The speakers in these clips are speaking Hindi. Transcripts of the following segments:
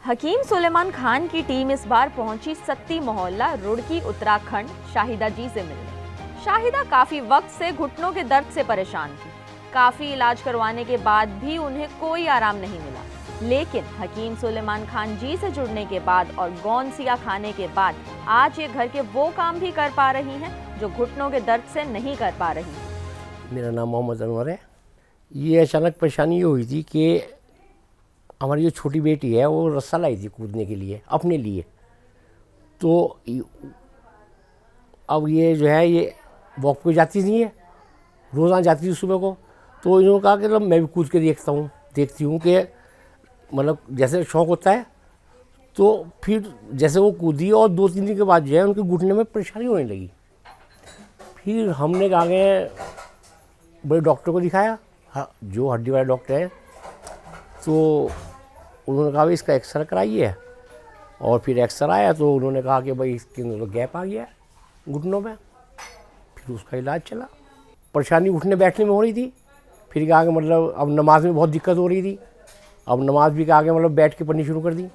हकीम सुलेमान खान की टीम इस बार पहुंची सत्ती मोहल्ला रुड़की उत्तराखंड शाहिदा जी से मिलने। शाहिदा काफी वक्त से घुटनों के दर्द से परेशान थी। काफी इलाज करवाने के बाद भी उन्हें कोई आराम नहीं मिला, लेकिन हकीम सुलेमान खान जी से जुड़ने के बाद और गौनसिया खाने के बाद आज ये घर के वो काम भी कर पा रही हैं जो घुटनों के दर्द से नहीं कर पा रही। मेरा नाम मोहम्मद अनवर है। ये अचानक परेशानी ये हुई थी कि हमारी जो छोटी बेटी है वो रस्सा लाई थी कूदने के लिए अपने लिए। तो अब ये जो है ये वॉक पे जाती नहीं है, रोज़ाना जाती थी सुबह को। तो इन्होंने कहा कि मैं भी कूद के देखती हूँ कि मतलब जैसे शौक़ होता है। तो फिर जैसे वो कूदी और 2-3 दिन के बाद जो है उनके घुटने में परेशानी होने लगी। फिर हमने आगे बड़े डॉक्टर को दिखाया, जो हड्डी वाले डॉक्टर हैं। तो उन्होंने कहा भाई इसका एक्सरे कराइए, और फिर एक्सरे आया तो उन्होंने कहा कि भाई इसके अंदर तो गैप आ गया है घुटनों में। फिर उसका इलाज चला। परेशानी उठने बैठने में हो रही थी। फिर आगे मतलब अब नमाज में बहुत दिक्कत हो रही थी। अब नमाज भी आगे मतलब बैठ के पढ़नी शुरू कर दी।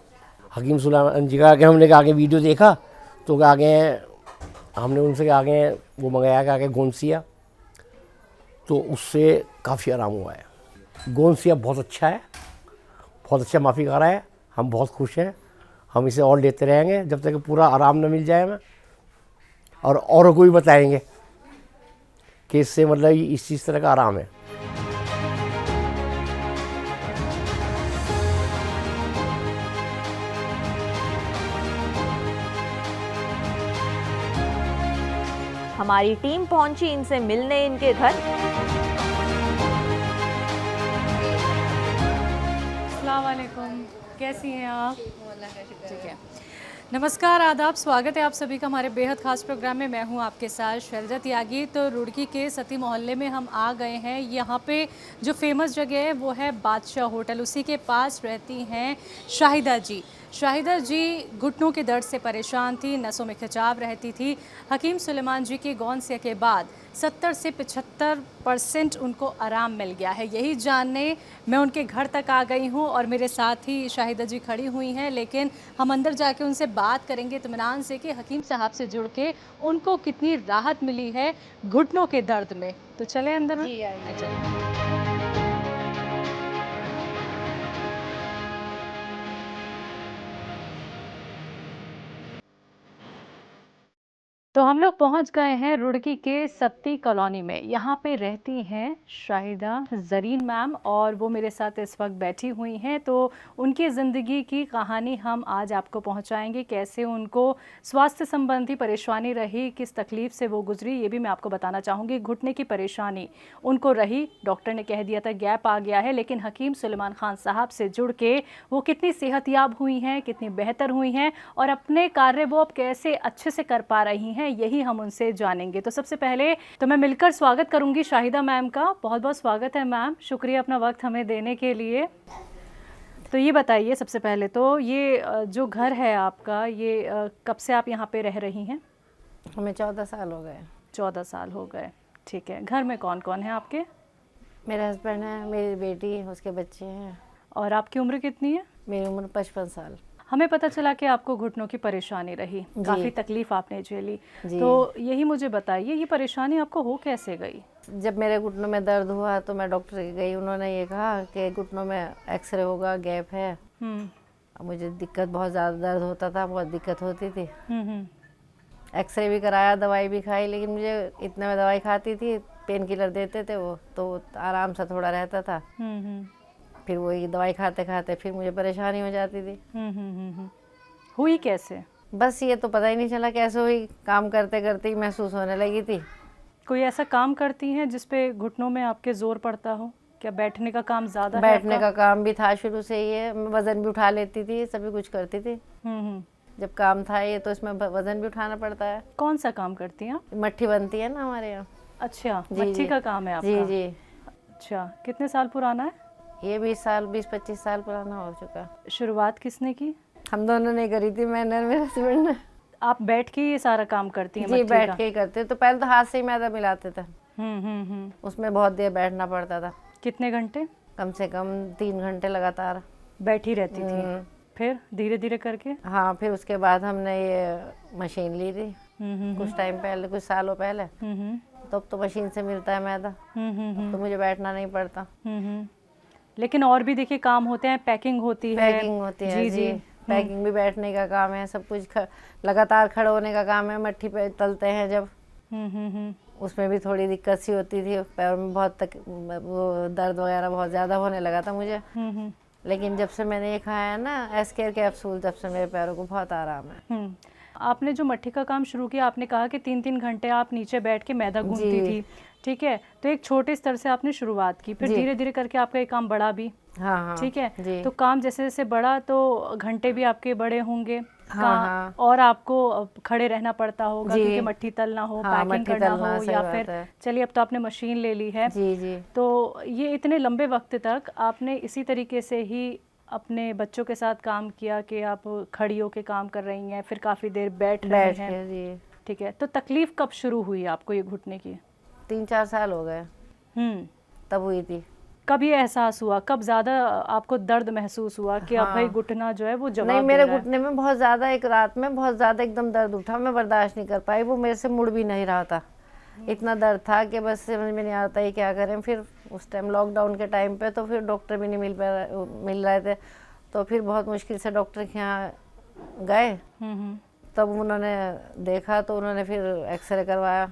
हकीम सुलेमान जी का आगे हमने आगे वीडियो देखा तो आगे हमने उनसे आगे वो मंगाया कि आगे गोंसिया, तो उससे काफ़ी आराम हुआ है। गोंसिया बहुत अच्छा है, बहुत अच्छा माफ़ी कर रहा है। हम बहुत खुश हैं। हम इसे और लेते रहेंगे जब तक पूरा आराम न मिल जाए हमें, और औरों को भी बताएंगे कि इससे मतलब इस चीज़ तरह का आराम है। हमारी टीम पहुंची इनसे मिलने इनके घर। अस्सलाम वालेकुम, कैसी हैं आप? ठीक है, नमस्कार, आदाब, स्वागत है आप सभी का हमारे बेहद खास प्रोग्राम में। मैं हूं आपके साथ शैलजा त्यागी। तो रुड़की के सती मोहल्ले में हम आ गए हैं। यहाँ पे जो फेमस जगह है वो है बादशाह होटल, उसी के पास रहती हैं शाहिदा जी। शाहिदा जी घुटनों के दर्द से परेशान थी, नसों में खिंचाव रहती थी। हकीम सुलेमान जी के गौनसिया के बाद 70 से 75% उनको आराम मिल गया है। यही जानने मैं उनके घर तक आ गई हूँ और मेरे साथ ही शाहिदा जी खड़ी हुई हैं। लेकिन हम अंदर जाके उनसे बात करेंगे इत्मीनान से कि हकीम साहब से जुड़ के उनको कितनी राहत मिली है घुटनों के दर्द में। तो चले अंदर में। जी आइए। अच्छा। तो हम लोग पहुंच गए हैं रुड़की के सत्ती कॉलोनी में। यहाँ पे रहती हैं शाहिदा जरीन मैम और वो मेरे साथ इस वक्त बैठी हुई हैं। तो उनकी ज़िंदगी की कहानी हम आज आपको पहुंचाएंगे, कैसे उनको स्वास्थ्य संबंधी परेशानी रही, किस तकलीफ़ से वो गुजरी, ये भी मैं आपको बताना चाहूँगी। घुटने की परेशानी उनको रही, डॉक्टर ने कह दिया था गैप आ गया है, लेकिन हकीम सुलेमान खान साहब से जुड़ के वो कितनी सेहतयाब हुई हैं, कितनी बेहतर हुई हैं और अपने कार्य वो अब कैसे अच्छे से कर पा रही हैं, यही हम उनसे जानेंगे। तो सबसे पहले तो मैं मिलकर स्वागत करूंगी शाहिदा मैम का। बहुत बहुत स्वागत है मैम, शुक्रिया अपना वक्त हमें देने के लिए। तो ये बताइए सबसे पहले तो ये जो घर है आपका, ये कब से आप यहाँ पे रह रही हैं? हमें 14 साल हो गए। 14 साल हो गए, ठीक है। घर में कौन कौन है आपके? मेरे हस्बैंड है, मेरी बेटी, उसके बच्चे हैं। और आपकी उम्र कितनी है? मेरी उम्र 55 साल। हमें पता चला कि आपको घुटनों की परेशानी रही, काफ़ी तकलीफ आपने झेली। तो यही मुझे बताइए, ये परेशानी आपको हो कैसे गई? जब मेरे घुटनों में दर्द हुआ तो मैं डॉक्टर के गई। उन्होंने ये कहा कि घुटनों में एक्सरे होगा, गैप है। मुझे दिक्कत, बहुत ज़्यादा दर्द होता था, बहुत दिक्कत होती थी। एक्सरे भी कराया, दवाई भी खाई, लेकिन मुझे इतना मैं दवाई खाती थी, पेन किलर देते थे वो, तो आराम सा थोड़ा रहता था। फिर वही दवाई खाते खाते फिर मुझे परेशानी हो जाती थी। हुई कैसे? बस ये तो पता ही नहीं चला कैसे हुई, काम करते करते ही महसूस होने लगी थी। कोई ऐसा काम करती हैं जिस पे घुटनों में आपके जोर पड़ता हो? क्या बैठने का काम ज़्यादा है? बैठने का काम भी था शुरू से ही है। मैं वज़न भी उठा लेती थी, सभी कुछ करती थी। जब काम था ये तो इसमें वज़न भी उठाना पड़ता है। कौन सा काम करती हैं आप? मट्ठी बनती है ना हमारे यहाँ। अच्छा, मट्ठी का काम है आपका? जी जी। अच्छा, कितने साल पुराना है ये? 20-25 साल पुराना हो चुका। शुरुआत किसने की? हम दोनों ने करी थी, मैंने और मेरे हस्बैंड ने। आप बैठ के ये सारा काम करती हैं? जी, बैठ के ही करते। तो पहले तो हाथ से ही मैदा मिलाते थे। उसमें बहुत देर बैठना पड़ता था। कितने घंटे? कम से कम 3 घंटे लगातार बैठी रहती थी। फिर धीरे धीरे करके? हाँ, फिर उसके बाद हमने ये मशीन ली थी कुछ टाइम पहले, कुछ सालों पहले। तो अब तो मशीन से मिलता है मैदा, तो मुझे बैठना नहीं पड़ता। लेकिन और भी देखिए काम होते हैं, पैकिंग होती है। पैकिंग होती है जी, पैकिंग भी बैठने का काम है, सब कुछ लगातार खड़े होने का काम है। मट्ठी पे तलते हैं जब, उसमें भी थोड़ी दिक्कत सी होती थी, पैर में बहुत वो दर्द वगैरह बहुत ज़्यादा होने लगा था मुझे। लेकिन जब से मैंने ये खाया है ना एस्केयर कैप्सूल, तब से मेरे पैरों को बहुत आराम है। आपने जो मट्ठी का काम शुरू किया, आपने कहा कि 3-3 घंटे आप नीचे बैठ के मैदा गूंथती थी, ठीक है? तो एक छोटे स्तर से आपने शुरुआत की, फिर धीरे धीरे करके आपका ये काम बढ़ा भी। हाँ, ठीक है जी। तो काम जैसे जैसे बढ़ा तो घंटे भी आपके बड़े होंगे। हाँ। और आपको खड़े रहना पड़ता होगा क्योंकि मट्ठी तलना हो, पैकिंग करना हो, या फिर चलिए अब तो आपने मशीन ले ली है। जी। तो ये इतने लंबे वक्त तक आपने इसी तरीके से ही अपने बच्चों के साथ काम किया कि आप खड़ी होके काम कर रही हैं, फिर काफ़ी देर बैठ रहे हैं, जी। ठीक है? तो तकलीफ कब शुरू हुई आपको ये घुटने की? 3-4 साल हो गए तब हुई थी। कब ये एहसास हुआ, कब ज्यादा आपको दर्द महसूस हुआ कि अब भाई घुटना जो है वो जवाब नहीं, दे मेरे रहा है? घुटने में बहुत ज़्यादा, एक रात में बहुत ज़्यादा एकदम दर्द उठा, मैं बर्दाश्त नहीं कर पाई, वो मेरे से मुड़ भी नहीं रहा था। इतना दर्द था कि बस समझ में नहीं आता ही क्या करें। फिर उस टाइम लॉकडाउन के टाइम पे तो फिर डॉक्टर भी नहीं मिल रहे थे, तो फिर बहुत मुश्किल से डॉक्टर के यहाँ गए। तब उन्होंने देखा तो उन्होंने फिर एक्सरे करवाया।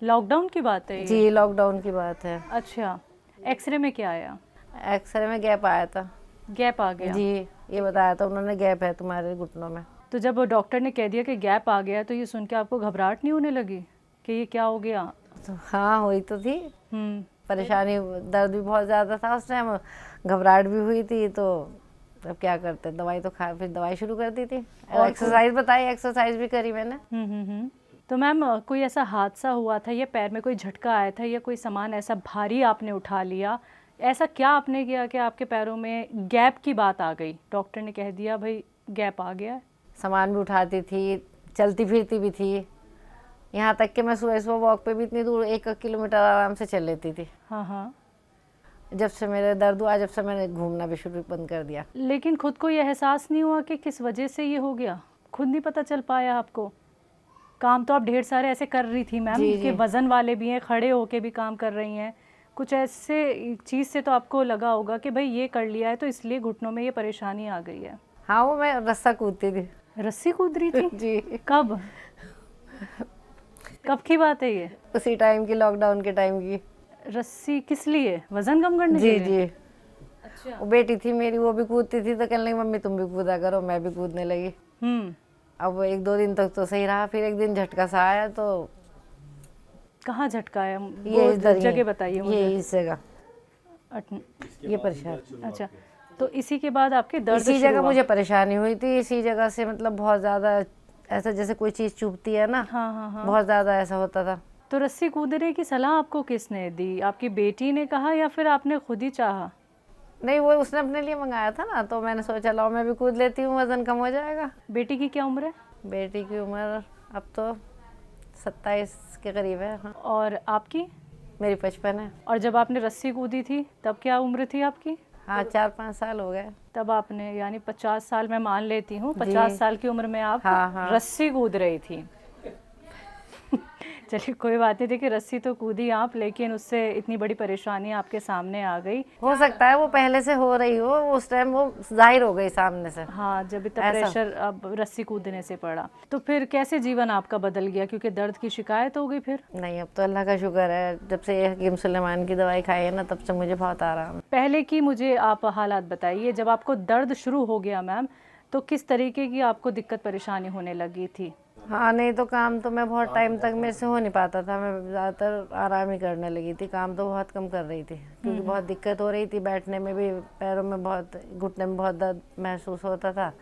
लॉकडाउन की बात है ये? जी, लॉकडाउन की बात है। अच्छा, एक्सरे में क्या आया? एक्सरे में गैप आया था। गैप आ गया? जी, ये बताया था उन्होंने, गैप है तुम्हारे घुटनों में। तो जब डॉक्टर ने कह दिया कि गैप आ गया तो ये सुन के आपको घबराहट नहीं होने लगी कि ये क्या हो गया? तो हाँ, हुई तो थी परेशानी, दर्द भी बहुत ज़्यादा था उस टाइम, घबराहट भी हुई थी। तो अब क्या करते, दवाई तो खा, फिर दवाई शुरू कर दी थी और एक्सरसाइज बताई, एक्सरसाइज भी करी मैंने। तो मैम कोई ऐसा हादसा हुआ था या पैर में कोई झटका आया था या कोई सामान ऐसा भारी आपने उठा लिया, ऐसा क्या आपने किया कि आपके पैरों में गैप की बात आ गई, डॉक्टर ने कह दिया भाई गैप आ गया? सामान भी उठाती थी, चलती फिरती भी थी, यहाँ तक कि मैं सुबह सुबह वॉक पे भी इतनी दूर 1 किलोमीटर आराम से चल लेती थी। हाँ। जब से मेरे दर्द हुआ, जब से मैंने घूमना भी शुरू बंद कर दिया। लेकिन खुद को ये एहसास नहीं हुआ कि किस वजह से ये हो गया? खुद नहीं पता चल पाया आपको? काम तो आप ढेर सारे ऐसे कर रही थी मैम कि वजन वाले भी हैं, खड़े होके भी काम कर रही हैं, कुछ ऐसे चीज़ से तो आपको लगा होगा कि भाई ये कर लिया है तो इसलिए घुटनों में ये परेशानी आ गई है। हाँ, वो मैं रस्सा कूदती थी। रस्सी कूद रही थी? जी। कब की बात है ये? उसी टाइम की, लॉकडाउन के टाइम की। रस्सी किस लिए? वजन कम करने जी के लिए? जी। अच्छा। वो बेटी थी मेरी, वो भी कूदती थी, तो कहने लगी मम्मी तुम भी कूदा करो, मैं भी कूदने लगी। अब 1-2 दिन तक तो सही रहा, फिर एक दिन झटका सा आया। तो कहाँ झटका आया? ये इधर जगह बताइए मुझे। ये इस जगह, ये परेशान। अच्छा, तो इसी के बाद आपके दर्द इसी जगह मुझे परेशानी हुई थी, इसी जगह से, मतलब बहुत ज़्यादा ऐसा जैसे कोई चीज़ चुभती है ना। हाँ। बहुत ज़्यादा ऐसा होता था। तो रस्सी कूदने की सलाह आपको किसने दी? आपकी बेटी ने कहा या फिर आपने खुद ही चाहा? नहीं, वो उसने अपने लिए मंगाया था ना, तो मैंने सोचा लाओ मैं भी कूद लेती हूँ, वजन कम हो जाएगा। बेटी की क्या उम्र है? बेटी की उम्र अब तो 27 के करीब है। हाँ। और आपकी? मेरी 55 है। और जब आपने रस्सी कूदी थी तब क्या उम्र थी आपकी? हाँ, 4-5 साल हो गए। तब आपने, यानी 50 साल मैं मान लेती हूँ, 50 साल की उम्र में आप हाँ। रस्सी कूद रही थी। चलिए कोई बात नहीं, देखिए रस्सी तो कूदी आप, लेकिन उससे इतनी बड़ी परेशानी आपके सामने आ गई। हो सकता है वो पहले से हो रही हो, उस टाइम वो जाहिर हो गई सामने से। हाँ, जब इतना प्रेशर अब रस्सी कूदने से पड़ा, तो फिर कैसे जीवन आपका बदल गया? क्योंकि दर्द की शिकायत हो गई फिर? नहीं, अब तो अल्लाह का शुक्र है, जब से ये हकीम सुलेमान की दवाई खाई है ना, तब से मुझे बहुत आराम है। पहले की मुझे आप हालात बताइए, जब आपको दर्द शुरू हो गया मैम, तो किस तरीके की आपको दिक्कत परेशानी होने लगी थी? हाँ, नहीं तो काम तो मैं बहुत टाइम तक मेरे से हो नहीं पाता था, मैं ज़्यादातर आराम ही करने लगी थी, काम तो बहुत कम कर रही थी क्योंकि बहुत दिक्कत हो रही थी, बैठने में भी, पैरों में बहुत, घुटने में बहुत दर्द महसूस होता था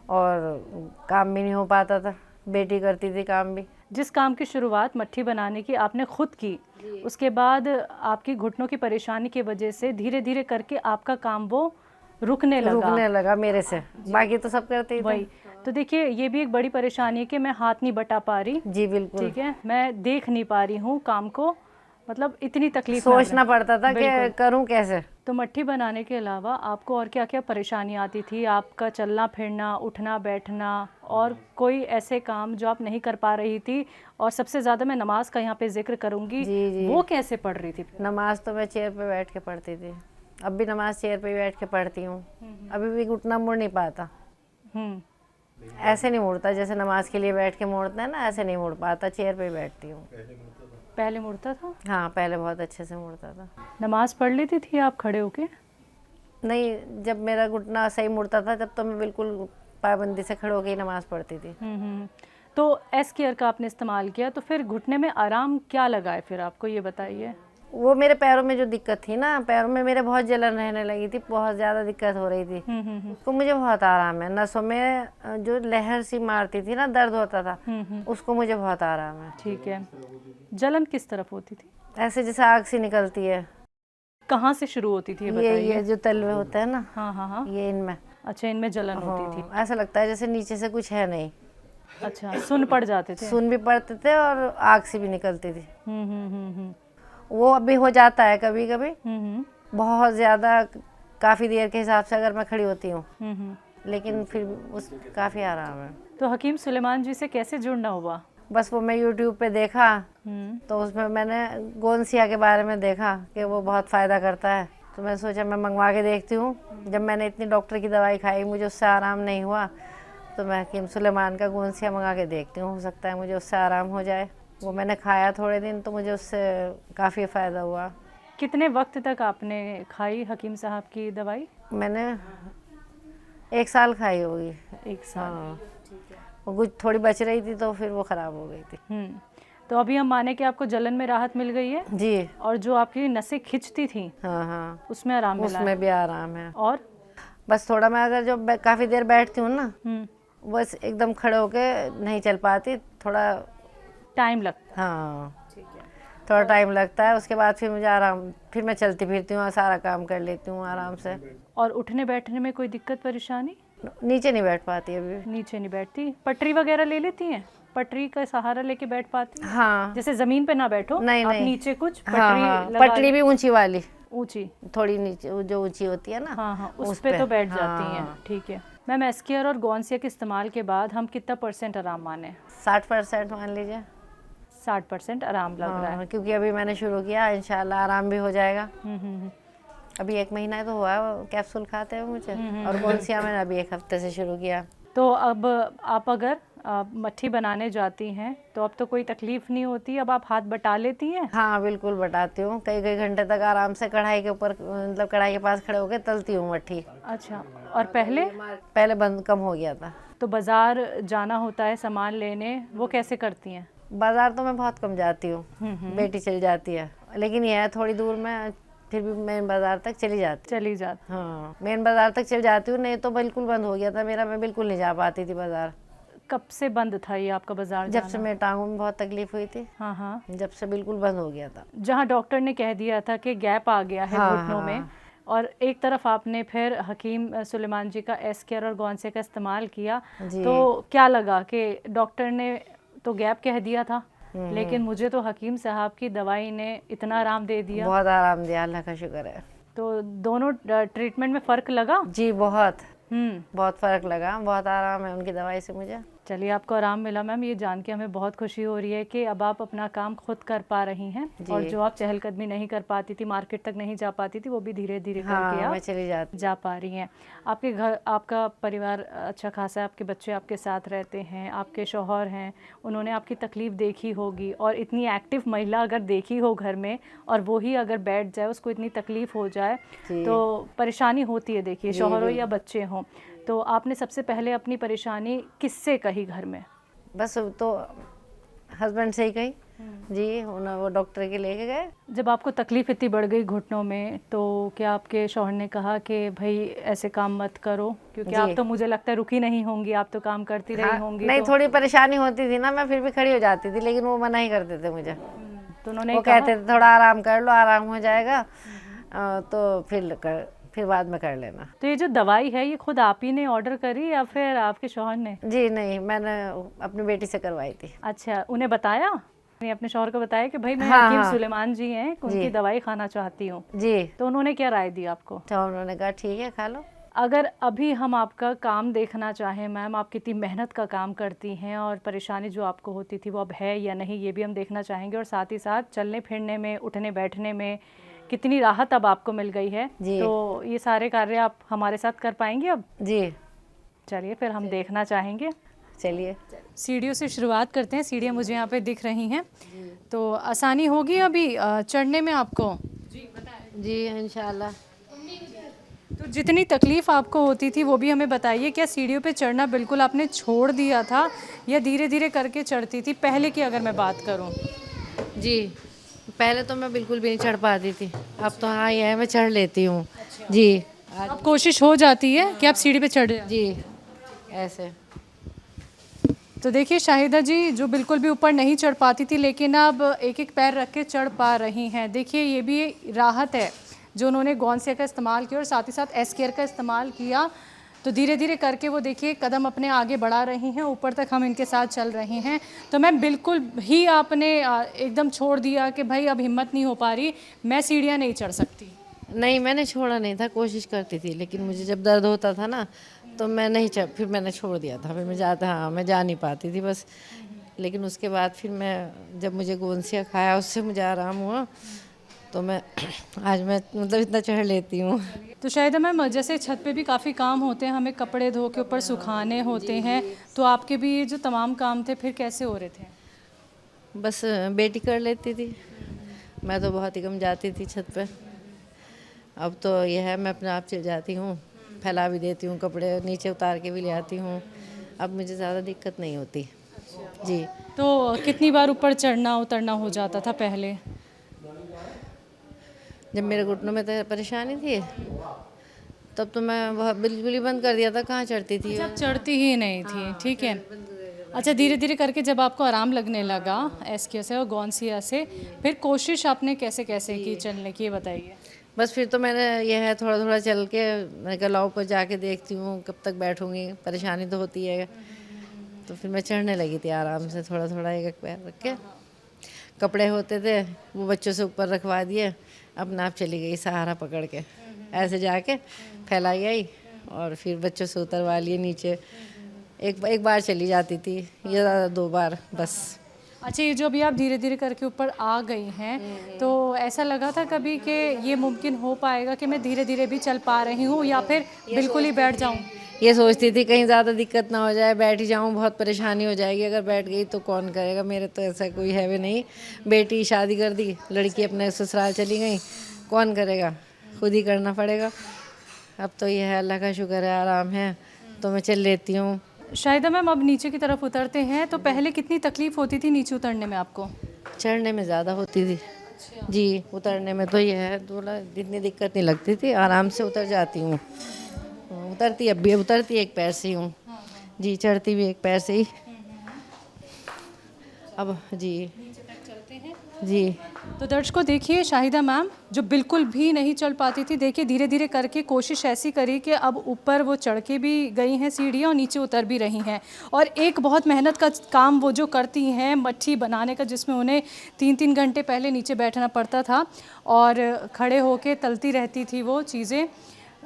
और काम भी नहीं हो पाता था। बेटी करती थी काम भी। जिस काम की शुरुआत मट्ठी बनाने की आपने खुद की, उसके बाद आपकी घुटनों की परेशानी की वजह से धीरे धीरे करके आपका काम वो रुकने लगा मेरे से, बाकी तो सब करते ही थे। वही तो देखिए, ये भी एक बड़ी परेशानी है कि मैं हाथ नहीं बटा पा रही। जी बिल्कुल। ठीक है, मैं देख नहीं पा रही हूँ काम को, मतलब इतनी तकलीफ, सोचना पड़ता था कि करूँ कैसे। तो मट्ठी बनाने के अलावा आपको और क्या क्या परेशानी आती थी? आपका चलना फिरना, उठना बैठना, और कोई ऐसे काम जो आप नहीं कर पा रही थी? और सबसे ज़्यादा मैं नमाज का यहाँ पे जिक्र करूँगी, जी। वो कैसे पढ़ रही थी? नमाज तो मैं चेयर पे बैठ के पढ़ती थी, अब भी नमाज चेयर पे ही बैठ के पढ़ती हूँ। अभी भी घुटना मुड़ नहीं पाता, ऐसे नहीं मुड़ता जैसे नमाज के लिए बैठ के मुड़ता है ना, ऐसे नहीं मुड़ पाता, चेयर पे ही बैठती हूँ। पहले मुड़ता था? हाँ, पहले बहुत अच्छे से मुड़ता था। नमाज पढ़ लेती थी आप खड़े होके? नहीं, जब मेरा घुटना सही मुड़ता था तब तो मैं बिल्कुल पाबंदी से खड़े होके ही नमाज पढ़ती थी। तो एस केयर का आपने इस्तेमाल किया, तो फिर घुटने में आराम क्या लगा है फिर आपको, ये बताइए। वो मेरे पैरों में जो दिक्कत थी ना, पैरों में मेरे बहुत जलन रहने लगी थी, बहुत ज़्यादा दिक्कत हो रही थी, तो मुझे बहुत आराम है। नसों में जो लहर सी मारती थी ना, दर्द होता था, उसको मुझे बहुत आराम है। ठीक है। जलन किस तरफ होती थी? ऐसे जैसे आग सी निकलती है। कहाँ से शुरू होती थी ये बताइए? ये जो तलवे होते हैं ना, हाँ, ये इनमें। अच्छा, इनमें जलन होती थी। ऐसा लगता है जैसे नीचे से कुछ है नहीं। अच्छा, सुन पड़ जाते थे? सुन भी पड़ते थे और आग सी भी निकलती थी। वो अभी हो जाता है कभी कभी, बहुत ज़्यादा, काफ़ी देर के हिसाब से अगर मैं खड़ी होती हूँ, लेकिन फिर उस काफ़ी आराम है। तो हकीम सुलेमान जी से कैसे जुड़ना हुआ? बस वो मैं यूट्यूब पे देखा, तो उसमें मैंने गोंसिया के बारे में देखा कि वो बहुत फ़ायदा करता है, तो मैं सोचा मैं मंगवा के देखती हूँ। जब मैंने इतनी डॉक्टर की दवाई खाई, मुझे उससे आराम नहीं हुआ, तो मैं हकीम सुलेमान का गोंसिया मंगा के देखती हूँ, हो सकता है मुझे उससे आराम हो जाए। वो मैंने खाया थोड़े दिन, तो मुझे उससे काफ़ी फ़ायदा हुआ। कितने वक्त तक आपने खाई हकीम साहब की दवाई? मैंने 1 साल खाई होगी। 1 साल। हाँ, वो कुछ थोड़ी बच रही थी तो फिर वो ख़राब हो गई थी। तो अभी हम माने कि आपको जलन में राहत मिल गई है? जी। और जो आपकी नसें खिंचती थी, हाँ, उसमें आराम मिला है? उसमें भी आराम है। और बस थोड़ा मैं अगर जो काफ़ी देर बैठती हूँ ना, बस एकदम खड़े होके नहीं चल पाती, थोड़ा टाइम लगता है? हाँ, थोड़ा टाइम लगता है। उसके बाद फिर मुझे आराम, फिर मैं चलती फिरती हूँ, सारा काम कर लेती हूँ आराम से। और उठने बैठने में कोई दिक्कत परेशानी? नीचे नहीं बैठ पाती अभी। नीचे नहीं बैठती? पटरी वगैरह ले लेती हैं? पटरी का सहारा लेके बैठ पाती हैं? हाँ। जैसे जमीन पे ना बैठो, नहीं, आप नहीं। नीचे कुछ पटरी हाँ, लगा पटरी भी ऊंची वाली, ऊंची, थोड़ी नीचे जो ऊंची होती है ना, हाँ, उस पे तो बैठ जाती हैं। हाँ। ठीक है मैम। एस केयर और गोंसिया के इस्तेमाल के बाद हम कितना % आराम माने? 60% मान लीजिए। 60% आराम लग रहा है? क्योंकि अभी मैंने शुरू किया, इंशाल्लाह आराम भी हो जाएगा। अभी 1 महीना तो हुआ है कैप्सूल खाते हुए मुझे, और गोंसिया मैंने अभी 1 हफ्ते से शुरू किया। तो अब आप अगर मट्ठी बनाने जाती हैं तो अब तो कोई तकलीफ नहीं होती, अब आप हाथ बटा लेती हैं? हाँ, बिल्कुल बटाती हूँ। कई घंटे तक आराम से कढ़ाई के ऊपर, मतलब कढ़ाई के पास खड़े होकर तलती हूँ मट्ठी। अच्छा, और पहले बंद कम हो गया था। तो बाज़ार जाना होता है सामान लेने, वो कैसे करती हैं? बाज़ार तो मैं बहुत कम जाती हूँ, बेटी चली जाती है, लेकिन यह है थोड़ी दूर में, फिर भी मेन बाज़ार तक चली जाती। हाँ, मेन बाज़ार तक चली जाती हूँ, नहीं तो बिल्कुल बंद हो गया था मेरा, मैं बिल्कुल नहीं जा पाती थी बाज़ार। कब से बंद था ये आपका बाज़ार जाना? जब से मेरे टांगों में बहुत तकलीफ हुई थी, हाँ, जब से बिल्कुल बंद हो गया था। जहाँ डॉक्टर ने कह दिया था कि गैप आ गया है घुटनों में, और एक तरफ आपने फिर हकीम सुलेमान जी का एस केयर और गोंसिया का इस्तेमाल किया, तो क्या लगा कि डॉक्टर ने तो गैप कह दिया था, लेकिन मुझे तो हकीम साहब की दवाई ने इतना आराम दे दिया? बहुत आराम दिया, अल्लाह का शुक्र है। तो दोनों ट्रीटमेंट में फ़र्क लगा? जी, बहुत फ़र्क लगा, बहुत आराम है उनकी दवाई से मुझे। चलिए, आपको आराम मिला मैम, ये जान के हमें बहुत खुशी हो रही है कि अब आप अपना काम खुद कर पा रही हैं, और जो आप चहलकदमी नहीं कर पाती थी, मार्केट तक नहीं जा पाती थी, वो भी धीरे धीरे करके आप चली जा पा रही हैं। आपके घर, आपका परिवार अच्छा खासा है, आपके बच्चे आपके साथ रहते हैं, आपके शौहर हैं, उन्होंने आपकी तकलीफ़ देखी होगी, और इतनी एक्टिव महिला अगर देखी हो घर में, और वो ही अगर बैठ जाए, उसको इतनी तकलीफ़ हो जाए, तो परेशानी होती है। देखिए, शौहर हो या बच्चे हों, तो आपने सबसे पहले अपनी परेशानी किससे कही घर में? बस तो हस्बैंड से ही कही जी, वो डॉक्टर के लेके गए। जब आपको तकलीफ इतनी बढ़ गई घुटनों में, तो क्या आपके शौहर ने कहा कि भाई ऐसे काम मत करो, क्योंकि आप तो मुझे लगता है रुकी नहीं होंगी, आप तो काम करती रही होंगी? नहीं, थोड़ी परेशानी होती थी ना, मैं फिर भी खड़ी हो जाती थी, लेकिन वो मना ही करते थे मुझे। तो उन्होंने वो कहते थे थोड़ा आराम कर लो, आराम हो जाएगा, तो फिर बाद में कर लेना। तो ये जो दवाई है, ये खुद आप ही ने ऑर्डर करी या फिर आपके शौहर ने? जी नहीं, मैंने अपनी बेटी से करवाई थी। अच्छा, उन्हें बताया? मैंने अपने शौहर को बताया कि भाई मैं हाँ, हकीम हाँ। सुलेमान जी हैं, उनकी दवाई खाना चाहती हूँ, जी। तो उन्होंने क्या राय दी आपको? तो उन्होंने कहा ठीक है खा लो। अगर अभी हम आपका काम देखना चाहें मैम, आप कितनी मेहनत का काम करती हैं और परेशानी जो आपको होती थी वो अब है या नहीं, ये भी हम देखना चाहेंगे, और साथ ही साथ चलने फिरने में, उठने बैठने में कितनी राहत अब आपको मिल गई है। जी। तो ये सारे कार्य आप हमारे साथ कर पाएंगे अब? जी चलिए फिर हम देखना चाहेंगे। चलिए। सीढ़ियों से शुरुआत करते हैं। सीढ़ियाँ मुझे यहाँ पे दिख रही हैं, तो आसानी होगी अभी चढ़ने में आपको? जी इंशाल्लाह। तो जितनी तकलीफ़ आपको होती थी वो भी हमें बताइए। क्या सीढ़ियों पे चढ़ना बिल्कुल आपने छोड़ दिया था या धीरे धीरे करके चढ़ती थी पहले की अगर मैं बात करूं? जी पहले तो मैं बिल्कुल भी नहीं चढ़ पाती थी, अब तो हाँ ये है मैं चढ़ लेती हूँ। जी अब कोशिश हो जाती है कि आप सीढ़ी पे चढ़ जाएं। जी ऐसे। तो देखिए शाहिदा जी जो बिल्कुल भी ऊपर नहीं चढ़ पाती थी, लेकिन अब एक एक पैर रख के चढ़ पा रही हैं। देखिए ये भी राहत है जो उन्होंने गॉन्सिया का इस्तेमाल किया और साथ ही साथ एस केयर का इस्तेमाल किया। तो धीरे धीरे करके वो देखिए कदम अपने आगे बढ़ा रही हैं, ऊपर तक हम इनके साथ चल रहे हैं। तो मैम बिल्कुल ही आपने एकदम छोड़ दिया कि भाई अब हिम्मत नहीं हो पा रही, मैं सीढ़ियाँ नहीं चढ़ सकती? नहीं मैंने छोड़ा नहीं था, कोशिश करती थी, लेकिन मुझे जब दर्द होता था ना तो मैं नहीं चढ़, फिर मैंने छोड़ दिया था। फिर मैं मैं जा नहीं पाती थी बस। लेकिन उसके बाद फिर मैं जब मुझे गोंसिया खाया उससे मुझे आराम हुआ, तो मैं आज मैं मतलब इतना चढ़ लेती हूँ। तो शाहिदा मैम जैसे छत पे भी काफ़ी काम होते हैं, हमें कपड़े धो के ऊपर सुखाने होते हैं, तो आपके भी ये जो तमाम काम थे फिर कैसे हो रहे थे? बस बेटी कर लेती थी, मैं तो बहुत ही कम जाती थी छत पे। अब तो यह है मैं अपने आप चल जाती हूँ, फैला भी देती हूँ, कपड़े नीचे उतार के भी ले आती हूँ। अब मुझे ज़्यादा दिक्कत नहीं होती। जी। तो कितनी बार ऊपर चढ़ना उतरना हो जाता था पहले? जब मेरे घुटनों में तो परेशानी थी तब तो मैं बहुत बिल्कुल ही बंद कर दिया था, कहाँ चढ़ती थी। जब चढ़ती ही नहीं थी, ठीक है। अच्छा धीरे धीरे करके जब आपको आराम लगने लगा एसके से और गॉन्सिया से, फिर कोशिश आपने कैसे कैसे की चलने की, ये बताइए। बस फिर तो मैंने यह है थोड़ा थोड़ा चल के मैंने कहा लाओ ऊपर जाके देखती हूँ कब तक बैठूंगी, परेशानी तो होती है। तो फिर मैं चढ़ने लगी थी आराम से, थोड़ा थोड़ा एक एक पैर रख के। कपड़े होते थे वो बच्चों से ऊपर रखवा दिए, अपने आप चली गई सहारा पकड़ के, ऐसे जाके फैलाई आई और फिर बच्चों से उतरवा लिए नीचे। एक बार चली जाती थी या 2 बार बस। अच्छा ये जो अभी आप धीरे धीरे करके ऊपर आ गई हैं, तो ऐसा लगा था कभी कि ये मुमकिन हो पाएगा कि मैं धीरे धीरे भी चल पा रही हूँ या फिर बिल्कुल ही बैठ जाऊँ? ये सोचती थी कहीं ज़्यादा दिक्कत ना हो जाए, बैठ ही जाऊँ, बहुत परेशानी हो जाएगी अगर बैठ गई तो कौन करेगा। मेरे तो ऐसा कोई है भी नहीं, बेटी शादी कर दी, लड़की अपने ससुराल चली गई, कौन करेगा, खुद ही करना पड़ेगा। अब तो ये है अल्लाह का शुक्र है, आराम है तो मैं चल लेती हूँ। शाहिदा मैम अब नीचे की तरफ उतरते हैं, तो पहले कितनी तकलीफ़ होती थी नीचे उतरने में आपको? चढ़ने में ज़्यादा होती थी जी, उतरने में तो ये है थोड़ा इतनी दिक्कत नहीं लगती थी, आराम से उतर जाती हूँ। उतरती अब भी उतरती एक पैर से ही हूँ जी, चढ़ती भी एक पैर से ही। अब जी जी। तो दर्शकों देखिए शाहिदा मैम जो बिल्कुल भी नहीं चल पाती थी, देखिए धीरे धीरे करके कोशिश ऐसी करी कि अब ऊपर वो चढ़ के भी गई हैं सीढ़ियाँ और नीचे उतर भी रही हैं। और एक बहुत मेहनत का काम वो जो करती हैं मट्ठी बनाने का, जिसमें उन्हें 3-3 घंटे पहले नीचे बैठना पड़ता था और खड़े होके तलती रहती थी वो चीज़ें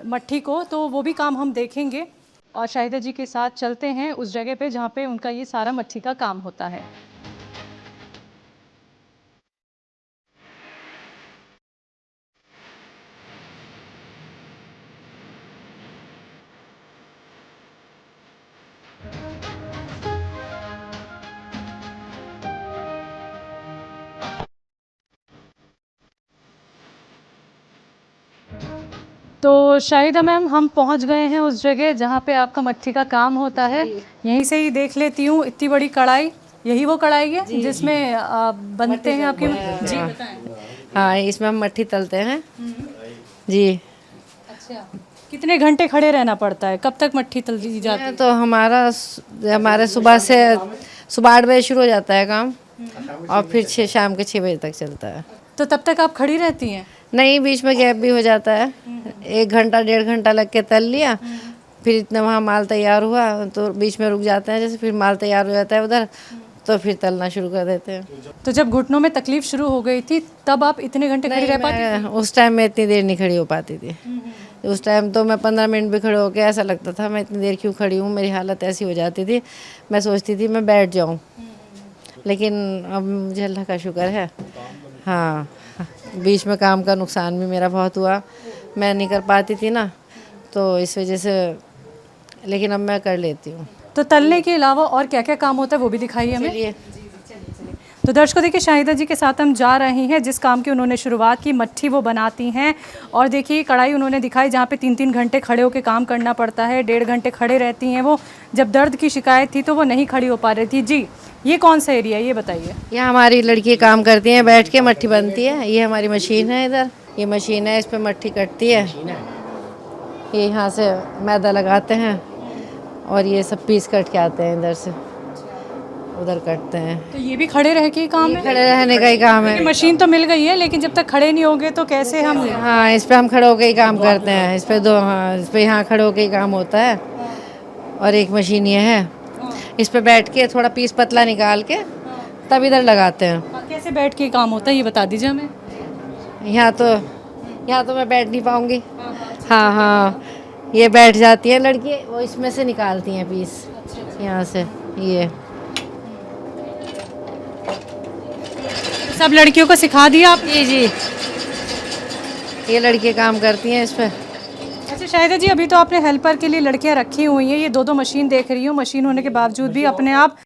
मट्ठी को, तो वो भी काम हम देखेंगे। और शाहिदा जी के साथ चलते हैं उस जगह पे जहाँ पे उनका ये सारा मट्ठी का काम होता है। तो शाहिदा मैम हम पहुंच गए हैं उस जगह जहाँ पे आपका मट्ठी का काम होता है। यहीं से ही देख लेती हूँ, इतनी बड़ी कढ़ाई, यही वो कढ़ाई है जिसमें बनते हैं आपके? जी बताएं। हाँ इसमें हम मट्ठी तलते हैं जी। अच्छा कितने घंटे खड़े रहना पड़ता है, कब तक मट्ठी तल दी जाती है? तो हमारे सुबह 8 बजे शुरू हो जाता है काम और फिर शाम के 6 बजे तक चलता है। तो तब तक आप खड़ी रहती हैं? नहीं, बीच में गैप भी हो जाता है, 1 घंटा 1.5 घंटा लग के तल लिया, फिर इतना वहाँ माल तैयार हुआ तो बीच में रुक जाते हैं। जैसे फिर माल तैयार हो जाता है उधर तो फिर तलना शुरू कर देते हैं। तो जब घुटनों में तकलीफ शुरू हो गई थी तब आप इतने घंटे खड़ी रह पाती थी? उस टाइम मैं इतनी देर नहीं खड़ी हो पाती थी। उस टाइम तो मैं 15 मिनट भी खड़े होकर ऐसा लगता था मैं इतनी देर क्यों खड़ी हूँ, मेरी हालत ऐसी हो जाती थी, मैं सोचती थी मैं बैठ जाऊँ। लेकिन अब मुझे अल्लाह का शुक्र है। हाँ, बीच में काम का नुकसान भी मेरा बहुत हुआ, मैं नहीं कर पाती थी ना, तो इस वजह से, लेकिन अब मैं कर लेती हूँ। तो तलने के अलावा और क्या क्या काम होता है वो भी दिखाइए हमें। चलिए। तो दर्शकों देखिए शाहिदा जी के साथ हम जा रहे हैं, जिस काम की उन्होंने शुरुआत की, मट्ठी वो बनाती हैं। और देखिए कढ़ाई उन्होंने दिखाई जहाँ पे 3-3 घंटे खड़े होकर काम करना पड़ता है, 1.5 घंटे खड़े रहती हैं वो। जब दर्द की शिकायत थी तो वो नहीं खड़ी हो पा रही थी। जी, ये कौन सा एरिया है ये बताइए। यहाँ हमारी लड़की काम करती हैं, बैठ के मट्ठी बनती है। ये हमारी मशीन है, इधर ये मशीन है, इस पर मट्ठी कटती है। ये यहाँ से मैदा लगाते हैं और ये सब पीस कट के आते हैं, इधर से उधर कटते हैं। तो ये भी खड़े रह के ही काम है? खड़े रहने का ही काम है। मशीन तो मिल गई है लेकिन जब तक खड़े नहीं होंगे तो कैसे हम? हाँ, इस पे हम खड़े होके ही काम करते हैं। इस पे हाँ, इस पे यहाँ खड़े होके ही काम होता है। और एक मशीन ये है, इस पे बैठ के थोड़ा पीस पतला निकाल के तब इधर लगाते हैं। कैसे बैठ के काम होता है ये बता दीजिए हमें। यहाँ तो मैं बैठ नहीं पाऊँगी। हाँ हाँ, ये बैठ जाती है लड़की, वो इसमें से निकालती हैं पीस, यहाँ से। ये सब लड़कियों को सिखा दिया आप? जी, ये लड़कियाँ काम करती हैं इस पर। अच्छा शाहिदा जी, अभी तो आपने हेल्पर के लिए लड़कियां रखी हुई हैं, ये दो मशीन देख रही हूँ, मशीन होने के बावजूद भी अपने आप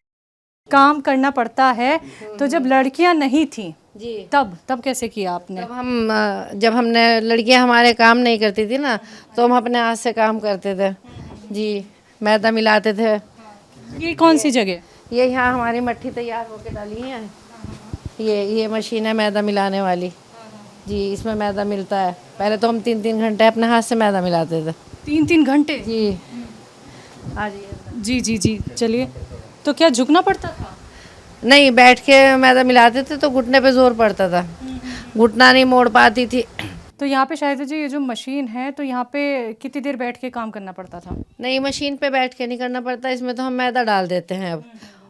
काम करना पड़ता है। तो जब लड़कियां नहीं थी जी, तब कैसे किया आपने? जब हमने लड़कियां हमारे काम नहीं करती थी ना, तो हम अपने हाथ से काम करते थे जी। मैदा मिलाते थे। ये कौन सी जगह? ये यहाँ हमारी मट्ठी तैयार होके डाली है। ये मशीन है मैदा मिलाने वाली जी। इसमें मैदा मिलता है। पहले तो हम 3-3 घंटे अपने हाथ से मैदा मिलाते थे। 3-3 घंटे? जी। आ जाइए। जी जी जी, चलिए। तो क्या झुकना पड़ता था? नहीं, बैठ के मैदा मिलाते थे तो घुटने पे जोर पड़ता था, घुटना नहीं मोड़ पाती थी। तो यहाँ पे शायद जी ये जो मशीन है तो यहाँ पे कितनी देर बैठ के काम करना पड़ता था? नहीं, मशीन पे बैठ के नहीं करना पड़ता, इसमें तो हम मैदा डाल देते हैं अब,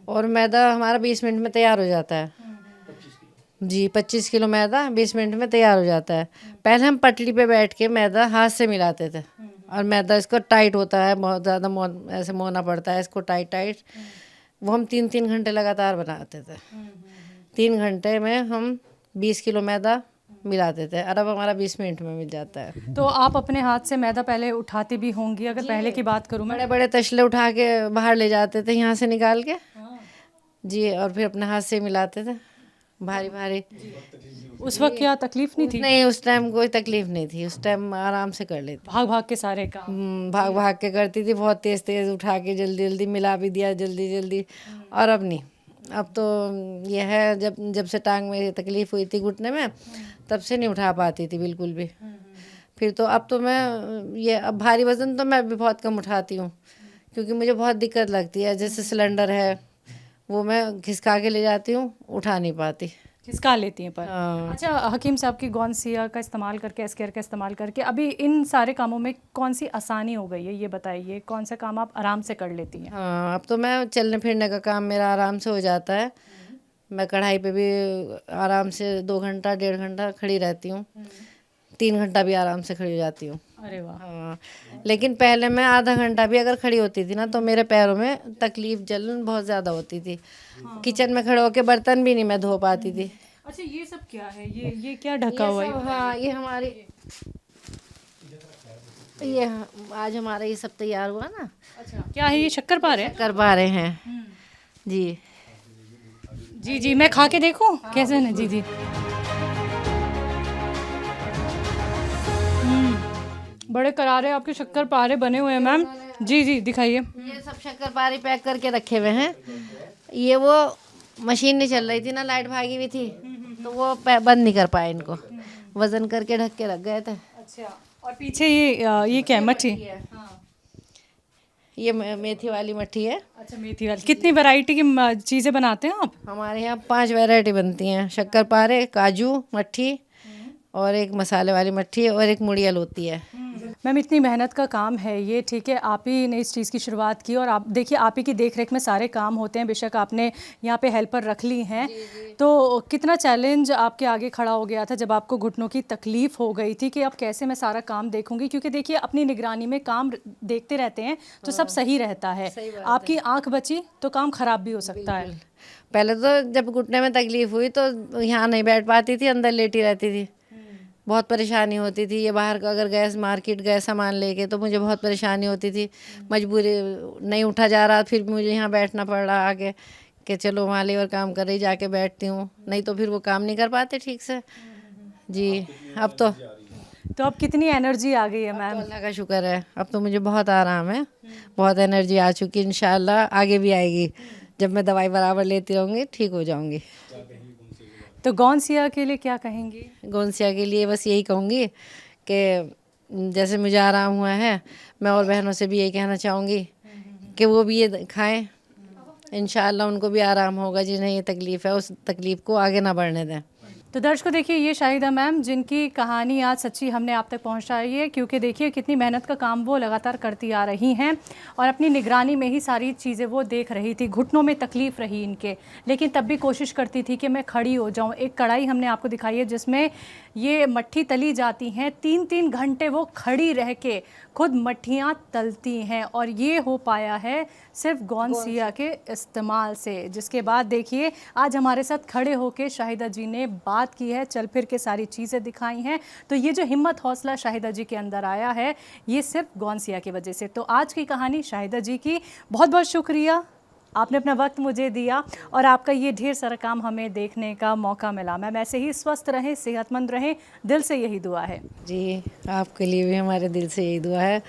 और मैदा हमारा 20 मिनट में तैयार हो जाता है जी। 25 किलो मैदा 20 मिनट में तैयार हो जाता है। पहले हम पटली पे बैठ के मैदा हाथ से मिलाते थे, और मैदा इसको टाइट होता है, बहुत ज़्यादा ऐसे मोना पड़ता है इसको, टाइट। वो हम 3-3 घंटे लगातार बनाते थे। 3 घंटे में हम 20 किलो मैदा मिलाते थे, और अब हमारा 20 मिनट में मिल जाता है। तो आप अपने हाथ से मैदा पहले उठाती भी होंगी? अगर पहले की बात करूँ मैं, बड़े बड़े तसले उठा के बाहर ले जाते थे यहाँ से निकाल के जी, और फिर अपने हाथ से मिलाते थे, भारी। उस वक्त क्या तकलीफ नहीं थी? नहीं, उस टाइम कोई तकलीफ नहीं थी, उस टाइम आराम से कर लेती। भाग के सारे काम? भाग के करती थी, बहुत तेज उठा के जल्दी मिला भी दिया जल्दी। और अब नहीं, अब तो ये है, जब से टांग में तकलीफ हुई थी घुटने में, तब से नहीं उठा पाती थी बिल्कुल भी। फिर तो अब तो मैं अब भारी वज़न तो मैं भी बहुत कम उठाती हूँ, क्योंकि मुझे बहुत दिक्कत लगती है। जैसे सिलेंडर है वो मैं खिसका के ले जाती हूँ, उठा नहीं पाती। खिसका लेती हैं पर? हाँ। अच्छा, हकीम साहब की गौनसिया का इस्तेमाल करके, एस्केयर का इस्तेमाल करके अभी इन सारे कामों में कौन सी आसानी हो गई है ये बताइए, कौन सा काम आप आराम से कर लेती हैं? हाँ, अब तो मैं चलने फिरने का काम मेरा आराम से हो जाता है। मैं कढ़ाई पे भी आराम से 2 घंटा 1.5 घंटा खड़ी रहती हूँ, 3 घंटा भी आराम से खड़ी हो जाती हूँ। अरे वाह। हाँ, लेकिन पहले मैं आधा घंटा भी अगर खड़ी होती थी ना, तो मेरे पैरों में तकलीफ, जलन बहुत ज़्यादा होती थी। किचन में खड़े होके बर्तन भी नहीं मैं धो पाती थी। अच्छा, ये सब क्या है? ये क्या ढका हुआ है? हाँ, ये हमारी आज हमारा ये सब तैयार हुआ ना। अच्छा, क्या है ये? शक्कर है? कर पा रहे हैं जी। जी, मैं खा के देखूं कैसे है? जी। बड़े करारे आपके शक्कर पारे बने हुए हैं मैम। जी, दिखाइए। ये सब शक्कर पारे पैक करके रखे हुए हैं। ये वो मशीन नहीं चल रही थी ना, लाइट भागी हुई थी, तो वो बंद नहीं कर पाए इनको, वजन करके ढक के रख गए थे। अच्छा, और पीछे ये क्या है? मट्ठी? ये मेथी वाली मट्ठी है। अच्छा, मेथी वाली। कितनी वैरायटी की चीज़ें बनाते हैं आप? हमारे यहाँ 5 वैरायटी बनती हैं, शक्कर पारे, काजू मट्ठी, और एक मसाले वाली मट्ठी, और एक मुड़ियल होती है। मैम इतनी मेहनत का काम है ये, ठीक है, आप ही ने इस चीज़ की शुरुआत की और आप देखिए आप ही की देख रेख में सारे काम होते हैं। बेशक आपने यहाँ पे हेल्पर रख ली हैं, तो कितना चैलेंज आपके आगे खड़ा हो गया था जब आपको घुटनों की तकलीफ़ हो गई थी कि अब कैसे मैं सारा काम देखूंगी, क्योंकि देखिए अपनी निगरानी में काम देखते रहते हैं तो सब सही रहता है, आपकी आँख बची तो काम ख़राब भी हो सकता है। पहले तो जब घुटने में तकलीफ हुई तो यहाँ नहीं बैठ पाती थी, अंदर लेटी रहती थी, बहुत परेशानी होती थी। ये बाहर का अगर गए मार्केट गए सामान लेके तो मुझे बहुत परेशानी होती थी, मजबूरी नहीं उठा जा रहा, फिर भी मुझे यहाँ बैठना पड़ रहा आके कि चलो वहाँ लेबर काम कर रही जाके बैठती हूँ, नहीं तो फिर वो काम नहीं कर पाते ठीक से जी। अब तो अब कितनी एनर्जी आ गई है मैम? अल्लाह का शुक्र है, अब तो मुझे बहुत आराम है, बहुत एनर्जी आ चुकी है, इंशाल्लाह आगे भी आएगी। जब मैं दवाई बराबर लेती रहूँगी ठीक हो जाऊँगी। तो गौनसिया के लिए क्या कहेंगी? गौनसिया के लिए बस यही कहूँगी कि जैसे मुझे आराम हुआ है, मैं और बहनों से भी यही कहना चाहूँगी कि वो भी ये खाएं, इंशाअल्लाह उनको भी आराम होगा। जिन्हें ये तकलीफ़ है उस तकलीफ़ को आगे ना बढ़ने दें। तो दर्शकों देखिए ये शाहिदा मैम जिनकी कहानी आज सच्ची हमने आप तक पहुंचाई है, क्योंकि देखिए कितनी मेहनत का काम वो लगातार करती आ रही हैं और अपनी निगरानी में ही सारी चीज़ें वो देख रही थी। घुटनों में तकलीफ़ रही इनके, लेकिन तब भी कोशिश करती थी कि मैं खड़ी हो जाऊं। एक कढ़ाई हमने आपको दिखाई है जिसमें ये मट्ठी तली जाती हैं, 3-3 घंटे वो खड़ी रह के खुद मट्ठियाँ तलती हैं और ये हो पाया है सिर्फ गौनसिया के इस्तेमाल से। जिसके बाद देखिए आज हमारे साथ खड़े होके शाहिदा जी ने बात की है, चल फिर के सारी चीज़ें दिखाई हैं। तो ये जो हिम्मत हौसला शाहिदा जी के अंदर आया है ये सिर्फ गौनसिया की वजह से। तो आज की कहानी शाहिदा जी की, बहुत बहुत शुक्रिया, आपने अपना वक्त मुझे दिया और आपका ये ढेर सारा काम हमें देखने का मौका मिला। मैम ऐसे ही स्वस्थ रहें, सेहतमंद रहें, दिल से यही दुआ है। जी आपके लिए भी हमारे दिल से यही दुआ है।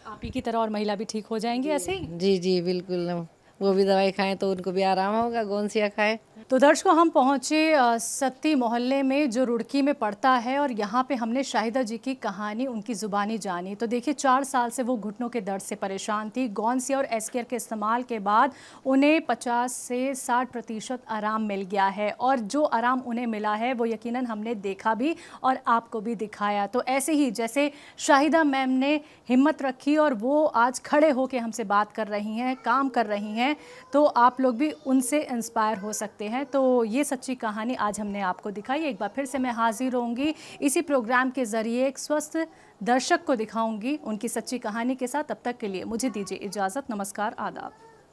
आप ही की तरह और महिला भी ठीक हो जाएंगी ऐसे ही। जी जी बिल्कुल, वो भी दवाई खाएं तो उनको भी आराम होगा, गौनसिया खाएं। तो दर्शकों हम पहुंचे सत्ती मोहल्ले में जो रुड़की में पड़ता है और यहाँ पे हमने शाहिदा जी की कहानी उनकी ज़ुबानी जानी। तो देखिए 4 साल से वो घुटनों के दर्द से परेशान थी। गौनसिया और एस्केयर के इस्तेमाल के बाद उन्हें 50 से 60% आराम मिल गया है और जो आराम उन्हें मिला है वो यकीनन हमने देखा भी और आपको भी दिखाया। तो ऐसे ही जैसे शाहिदा मैम ने हिम्मत रखी और वो आज खड़े होकर हमसे बात कर रही हैं, काम कर रही हैं, तो आप लोग भी उनसे इंस्पायर हो सकते हैं। तो ये सच्ची कहानी आज हमने आपको दिखाई। एक बार फिर से मैं हाजिर होंगी इसी प्रोग्राम के ज़रिए एक स्वस्थ दर्शक को दिखाऊंगी उनकी सच्ची कहानी के साथ। तब तक के लिए मुझे दीजिए इजाज़त। नमस्कार, आदाब।